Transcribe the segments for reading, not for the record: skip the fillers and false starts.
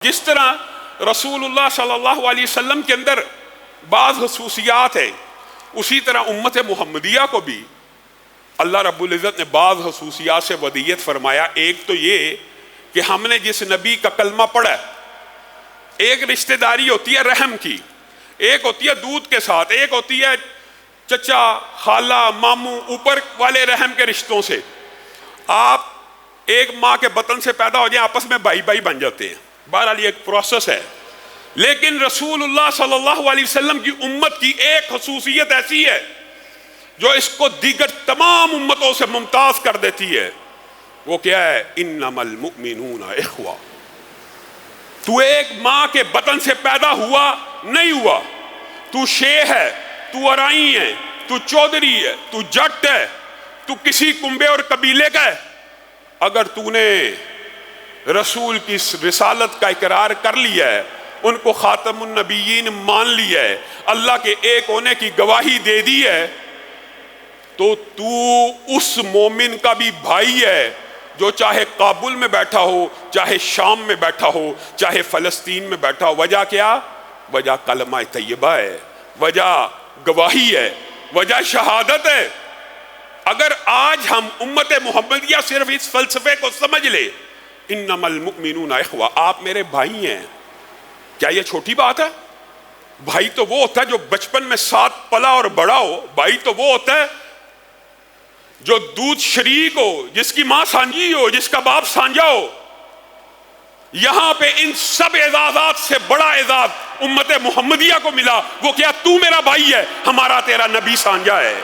جس طرح رسول اللہ صلی اللہ علیہ وسلم کے اندر بعض خصوصیات ہیں، اسی طرح امت محمدیہ کو بھی اللہ رب العزت نے بعض خصوصیات سے ودیت فرمایا۔ ایک تو یہ کہ ہم نے جس نبی کا کلمہ پڑھا، ایک رشتہ داری ہوتی ہے رحم کی، ایک ہوتی ہے دودھ کے ساتھ، ایک ہوتی ہے چچا خالہ ماموں اوپر والے رحم کے رشتوں سے۔ آپ ایک ماں کے بطن سے پیدا ہو جائیں، آپس میں بھائی بھائی بن جاتے ہیں، بہرحال یہ ایک پروسیس ہے۔ لیکن رسول اللہ صلی اللہ علیہ وسلم کی امت کی ایک خصوصیت ایسی ہے جو اس کو دیگر تمام امتوں سے ممتاز کر دیتی ہے۔ وہ کیا ہے؟ انما المؤمنون اخوہ۔ تو ایک ماں کے بطن سے پیدا ہوا نہیں ہوا، تو شیخ ہے، تو ارائی ہے، تو چودھری ہے، تو جٹ ہے، تو کسی کنبے اور قبیلے کا ہے، اگر تو نے رسول کی رسالت کا اقرار کر لیا ہے، ان کو خاتم النبیین مان لیا ہے، اللہ کے ایک ہونے کی گواہی دے دی ہے، تو اس مومن کا بھی بھائی ہے جو چاہے کابل میں بیٹھا ہو، چاہے شام میں بیٹھا ہو، چاہے فلسطین میں بیٹھا ہو۔ وجہ کیا؟ وجہ کلمہ طیبہ ہے، وجہ گواہی ہے، وجہ شہادت ہے۔ اگر آج ہم امت محمدیہ صرف اس فلسفے کو سمجھ لے، انما المؤمنون اخوہ، آپ میرے بھائی ہیں، کیا یہ چھوٹی بات ہے؟ بھائی تو وہ ہوتا ہے جو بچپن میں ساتھ پلا اور بڑا ہو، بھائی تو وہ ہوتا ہے جو دودھ شریک ہو، جس کی ماں سانجی ہو، جس کا باپ سانجا ہو۔ یہاں پہ ان سب اعزازات سے بڑا اعزاز امت محمدیہ کو ملا، وہ کیا؟ تو میرا بھائی ہے، ہمارا تیرا نبی سانجا ہے،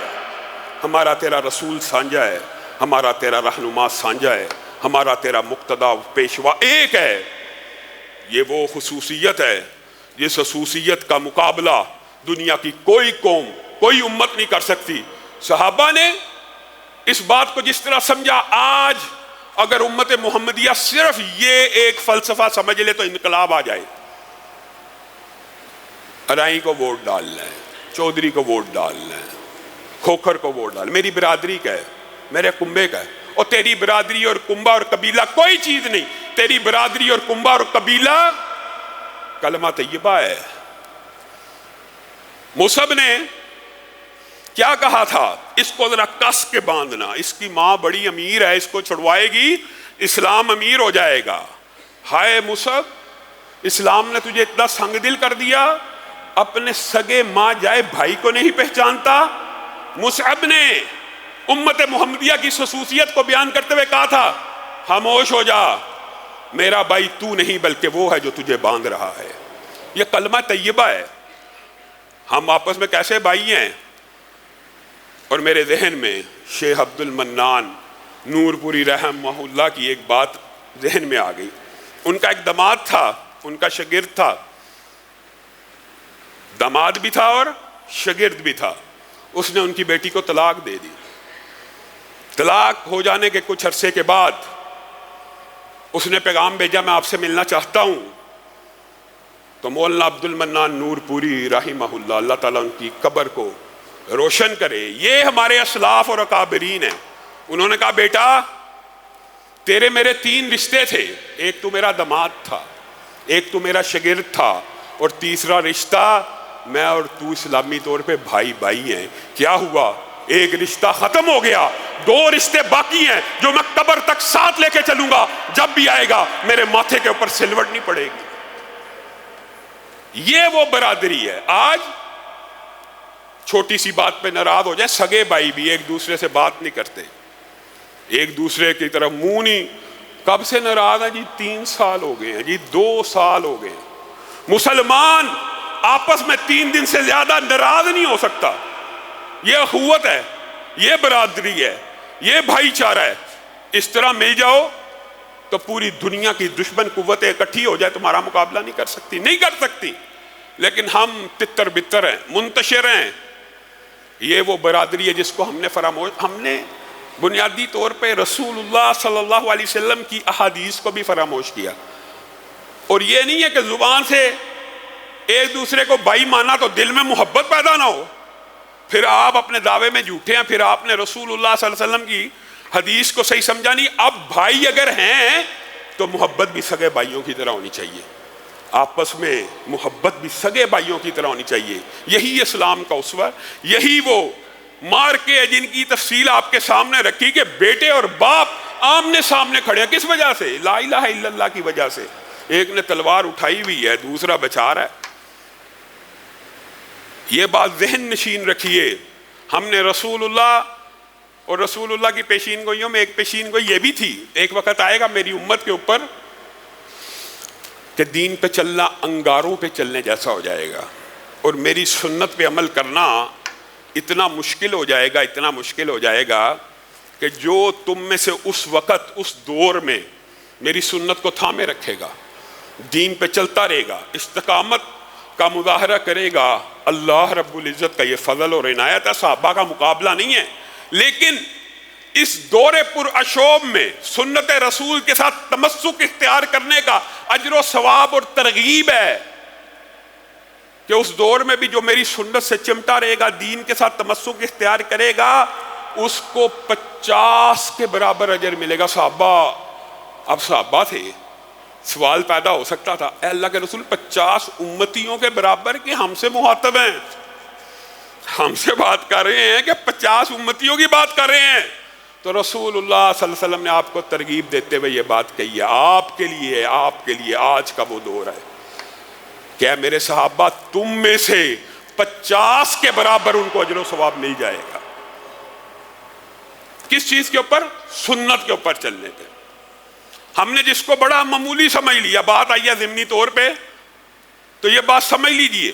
ہمارا تیرا رسول سانجا ہے، ہمارا تیرا رہنما سانجا ہے، ہمارا تیرا مقتدی پیشوا ایک ہے۔ یہ وہ خصوصیت ہے جس خصوصیت کا مقابلہ دنیا کی کوئی قوم، کوئی امت نہیں کر سکتی۔ صحابہ نے اس بات کو جس طرح سمجھا، آج اگر امت محمدیہ صرف یہ ایک فلسفہ سمجھ لے تو انقلاب آ جائے۔ ارائی کو ووٹ ڈالنا ہے، چودھری کو ووٹ ڈالنا ہے، کھوکھر کو ووٹ ڈالنا ہے، میری برادری کا ہے، میرے کنبے کا ہے۔ اور تیری برادری اور کنبہ اور قبیلہ کوئی چیز نہیں، تیری برادری اور کنبہ اور قبیلہ کلمہ طیبہ ہے۔ مصعب نے کیا کہا تھا؟ اس کو ذرا کس کے باندھنا، اس کی ماں بڑی امیر ہے، اس کو چھڑوائے گی اسلام امیر ہو جائے گا۔ ہائے مصعب، اسلام نے تجھے اتنا سنگ دل کر دیا، اپنے سگے ماں جائے بھائی کو نہیں پہچانتا۔ مصعب نے امت محمدیہ کی خصوصیت کو بیان کرتے ہوئے کہا تھا، خاموش ہو جا، میرا بھائی تو نہیں بلکہ وہ ہے جو تجھے باندھ رہا ہے۔ یہ کلمہ طیبہ ہے۔ ہم آپس میں کیسے بھائی ہیں؟ اور میرے ذہن میں شیخ عبد المنان نور پوری رحمہ اللہ کی ایک بات ذہن میں آ گئی۔ ان کا ایک داماد تھا، ان کا شاگرد تھا، داماد بھی تھا اور شاگرد بھی تھا۔ اس نے ان کی بیٹی کو طلاق دے دی۔ طلاق ہو جانے کے کچھ عرصے کے بعد اس نے پیغام بھیجا، میں آپ سے ملنا چاہتا ہوں۔ تو مولانا عبد المنان نور پوری رحمہ اللہ، اللہ تعالیٰ ان کی قبر کو روشن کرے، یہ ہمارے اسلاف اور اکابرین ہیں۔ انہوں نے کہا، بیٹا تیرے میرے 3 رشتے تھے، ایک تو میرا داماد تھا، ایک تو میرا شاگرد تھا، اور تیسرا رشتہ میں اور تو اسلامی طور پہ بھائی بھائی ہیں۔ کیا ہوا؟ ایک رشتہ ختم ہو گیا، 2 رشتے باقی ہیں جو میں قبر تک ساتھ لے کے چلوں گا، جب بھی آئے گا میرے ماتھے کے اوپر سلوٹ نہیں پڑے گی۔ یہ وہ برادری ہے۔ آج چھوٹی سی بات پہ ناراض ہو جائے، سگے بھائی بھی ایک دوسرے سے بات نہیں کرتے، ایک دوسرے کی طرف منہ نہیں۔ کب سے ناراض ہیں جی؟ 3 سال ہو گئے ہیں جی، 2 سال ہو گئے۔ مسلمان آپس میں 3 دن سے زیادہ ناراض نہیں ہو سکتا۔ یہ اخوت ہے، یہ برادری ہے، یہ بھائی چارہ ہے۔ اس طرح مل جاؤ تو پوری دنیا کی دشمن قوتیں اکٹھی ہو جائے، تمہارا مقابلہ نہیں کر سکتی، نہیں کر سکتی۔ لیکن ہم تتر بتر ہیں، منتشر ہیں۔ یہ وہ برادری ہے جس کو ہم نے بنیادی طور پہ رسول اللہ صلی اللہ علیہ وسلم کی احادیث کو بھی فراموش کیا۔ اور یہ نہیں ہے کہ زبان سے ایک دوسرے کو بھائی مانا تو دل میں محبت پیدا نہ ہو، پھر آپ اپنے دعوے میں جھوٹے ہیں، پھر آپ نے رسول اللہ صلی اللہ علیہ وسلم کی حدیث کو صحیح سمجھا نہیں۔ اب بھائی اگر ہیں تو محبت بھی سگے بھائیوں کی طرح ہونی چاہیے۔ آپس میں محبت بھی سگے بھائیوں کی طرح ہونی چاہیے. یہی اسلام کا اسوہ، یہی وہ مارکے ہے جن کی تفصیل آپ کے سامنے رکھی کہ بیٹے اور باپ آمنے سامنے کھڑے ہیں. کس وجہ سے؟ لا الہ الا اللہ کی وجہ سے. ایک نے تلوار اٹھائی ہوئی ہے، دوسرا بچا رہا ہے. یہ بات ذہن نشین رکھیے. ہم نے رسول اللہ اور رسول اللہ کی پیشین گوئیوں میں ایک پیشین گوئی یہ بھی تھی، ایک وقت آئے گا میری امت کے اوپر کہ دین پہ چلنا انگاروں پہ چلنے جیسا ہو جائے گا، اور میری سنت پہ عمل کرنا اتنا مشکل ہو جائے گا، اتنا مشکل ہو جائے گا کہ جو تم میں سے اس وقت اس دور میں میری سنت کو تھامے رکھے گا، دین پہ چلتا رہے گا، استقامت کا مظاہرہ کرے گا، اللہ رب العزت کا یہ فضل اور عنایت ہے. صحابہ کا مقابلہ نہیں ہے، لیکن اس دور پر اشوب میں سنت رسول کے ساتھ تمسک اختیار کرنے کا اجر و ثواب اور ترغیب ہے کہ اس دور میں بھی جو میری سنت سے چمٹا رہے گا، دین کے ساتھ تمسک اختیار کرے گا، اس کو 50 کے برابر اجر ملے گا. اب صحابہ تھے، سوال پیدا ہو سکتا تھا، اے اللہ کے رسول 50 امتیوں کے برابر کہ ہم سے مخاطب ہیں، ہم سے بات کر رہے ہیں کہ 50 امتیوں کی بات کر رہے ہیں. تو رسول اللہ صلی اللہ علیہ وسلم نے آپ کو ترغیب دیتے ہوئے یہ بات کہی ہے، آپ کے لیے آج کا وہ دور ہے کہ اے میرے صحابہ تم میں سے 50 کے برابر ان کو اجر و ثواب مل جائے گا. کس چیز کے اوپر؟ سنت کے اوپر چلنے پہ. ہم نے جس کو بڑا معمولی سمجھ لیا، بات آئی ہے ضمنی طور پہ، تو یہ بات سمجھ لیجئے.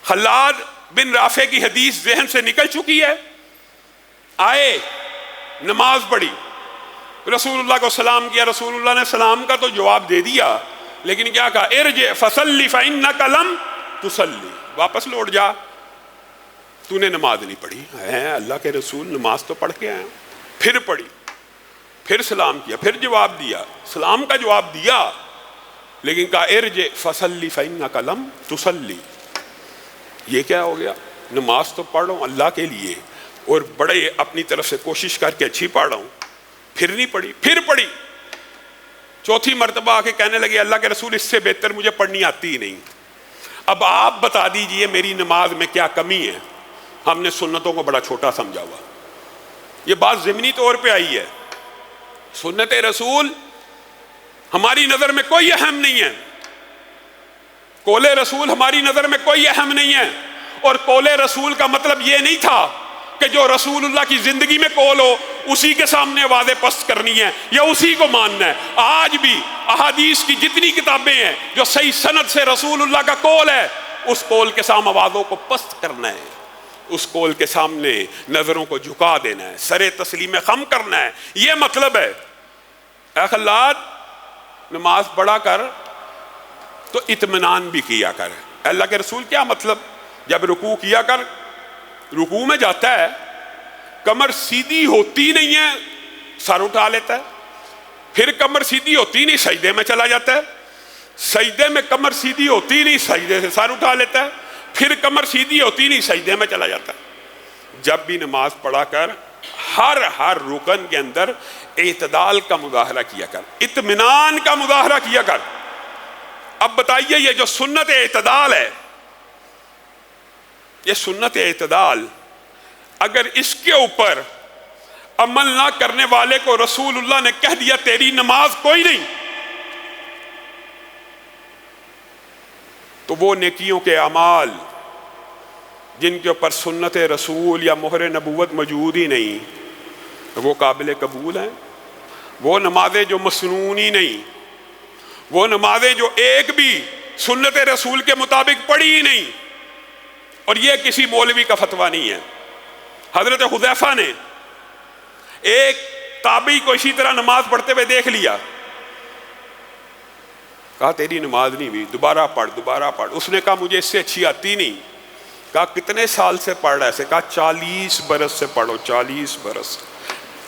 خلاد بن رافع کی حدیث ذہن سے نکل چکی ہے. آئے، نماز پڑھی، رسول اللہ کو سلام کیا، رسول اللہ نے سلام کا تو جواب دے دیا، لیکن کیا کہا؟ ارجع فصلی فإنک لم تصلی، واپس لوٹ جا، تو نے نماز نہیں پڑھی. اللہ کے رسول نماز تو پڑھ کے آئے. پھر پڑھی، پھر سلام کیا، پھر جواب دیا، سلام کا جواب دیا، لیکن کہا ارجع فصلی فإنک لم تصلی. یہ کیا ہو گیا؟ نماز تو پڑھ رہا ہوں اللہ کے لیے، اور بڑے اپنی طرف سے کوشش کر کے اچھی پڑھ رہا ہوں، پھر نہیں پڑھی. پھر پڑھی، چوتھی مرتبہ آ کے کہنے لگے اللہ کے رسول اس سے بہتر مجھے پڑھنی آتی ہی نہیں، اب آپ بتا دیجئے میری نماز میں کیا کمی ہے. ہم نے سنتوں کو بڑا چھوٹا سمجھا ہوا. یہ بات ضمنی طور پہ آئی ہے. سنت رسول ہماری نظر میں کوئی اہم نہیں ہے، قول رسول ہماری نظر میں کوئی اہم نہیں ہے. اور قول رسول کا مطلب یہ نہیں تھا کہ جو رسول اللہ کی زندگی میں قول ہو اسی کے سامنے آوازیں پست کرنی ہے یا اسی کو ماننا ہے. آج بھی احادیث کی جتنی کتابیں ہیں جو صحیح سند سے رسول اللہ کا قول ہے، اس قول کے سامنے آوازوں کو پست کرنا ہے، اس قول کے سامنے نظروں کو جھکا دینا ہے، سر تسلیم خم کرنا ہے. یہ مطلب ہے. اے خلاد، نماز پڑھا کر تو اطمینان بھی کیا کر. اللہ کے رسول کیا مطلب؟ جب رکوع کیا کر، رکوع میں جاتا ہے، کمر سیدھی ہوتی نہیں ہے، سر اٹھا لیتا ہے، پھر کمر سیدھی ہوتی نہیں، سجدے میں چلا جاتا ہے، سجدے میں کمر سیدھی ہوتی نہیں، سجدے سے سر اٹھا لیتا ہے، پھر کمر سیدھی ہوتی نہیں، سجدے میں چلا جاتا ہے. جب بھی نماز پڑھا کر ہر رکن کے اندر اعتدال کا مظاہرہ کیا کر، اطمینان کا مظاہرہ کیا کر. اب بتائیے یہ جو سنت اعتدال ہے، یہ سنت اعتدال اگر اس کے اوپر عمل نہ کرنے والے کو رسول اللہ نے کہہ دیا تیری نماز کوئی نہیں، تو وہ نیکیوں کے اعمال جن کے اوپر سنت رسول یا مہر نبوت موجود ہی نہیں، وہ قابل قبول ہیں. وہ نمازیں جو مسنون ہی نہیں، وہ نمازیں جو ایک بھی سنت رسول کے مطابق پڑھی ہی نہیں. اور یہ کسی مولوی کا فتویٰ نہیں ہے. حضرت حذیفہ نے ایک تابعی کو اسی طرح نماز پڑھتے ہوئے دیکھ لیا، کہا تیری نماز نہیں ہوئی، دوبارہ پڑھ. اس نے کہا مجھے اس سے اچھی آتی نہیں. کہا کتنے سال سے پڑھ رہا ہے؟ ایسے کہا 40 برس سے پڑھو. 40 برس؟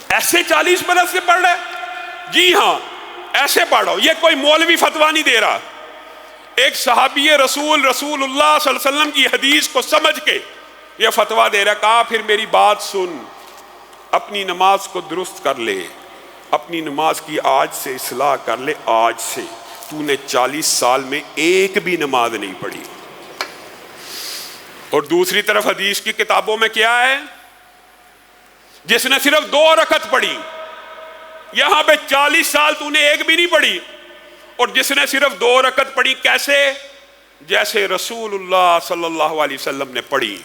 ایسے 40 برس سے پڑھ رہا ہے؟ جی ہاں، ایسے پڑھو. یہ کوئی مولوی فتویٰ نہیں دے رہا، ایک صحابی رسول اللہ صلی اللہ علیہ وسلم کی حدیث کو سمجھ کے یہ فتویٰ دے رہا. کہا پھر میری بات سن، اپنی نماز کو درست کر لے، اپنی نماز کی آج سے اصلاح کر لے، آج سے. تو نے 40 سال میں ایک بھی نماز نہیں پڑھی. اور دوسری طرف حدیث کی کتابوں میں کیا ہے؟ جس نے صرف 2 رکعت پڑھی. یہاں پہ 40 سال تو نے ایک بھی نہیں پڑھی. اور جس نے صرف 2 رکعت پڑھی کیسے؟ جیسے رسول اللہ صلی اللہ علیہ وسلم نے پڑھی,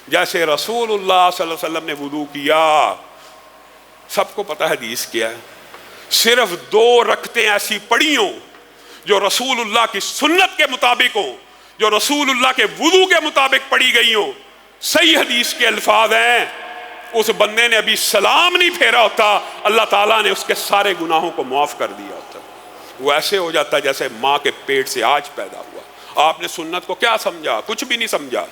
جیسے رسول اللہ صلی اللہ علیہ وسلم نے وضو کیا. سب کو پتہ حدیث کیا ہے؟ صرف 2 رکعتیں ایسی پڑھی ہوں جو رسول اللہ کی سنت کے مطابق ہوں, جو رسول اللہ کے وضو کے مطابق پڑھی گئی ہوں. صحیح حدیث کے الفاظ ہیں, اس بندے نے ابھی سلام نہیں پھیرا ہوتا, اللہ تعالیٰ نے اس کے سارے گناہوں کو معاف کر دیا ہوتا. وہ ایسے ہو جاتا جیسے ماں کے پیٹ سے آج پیدا ہوا. آپ نے سنت کو کیا سمجھا؟ کچھ بھی نہیں سمجھا.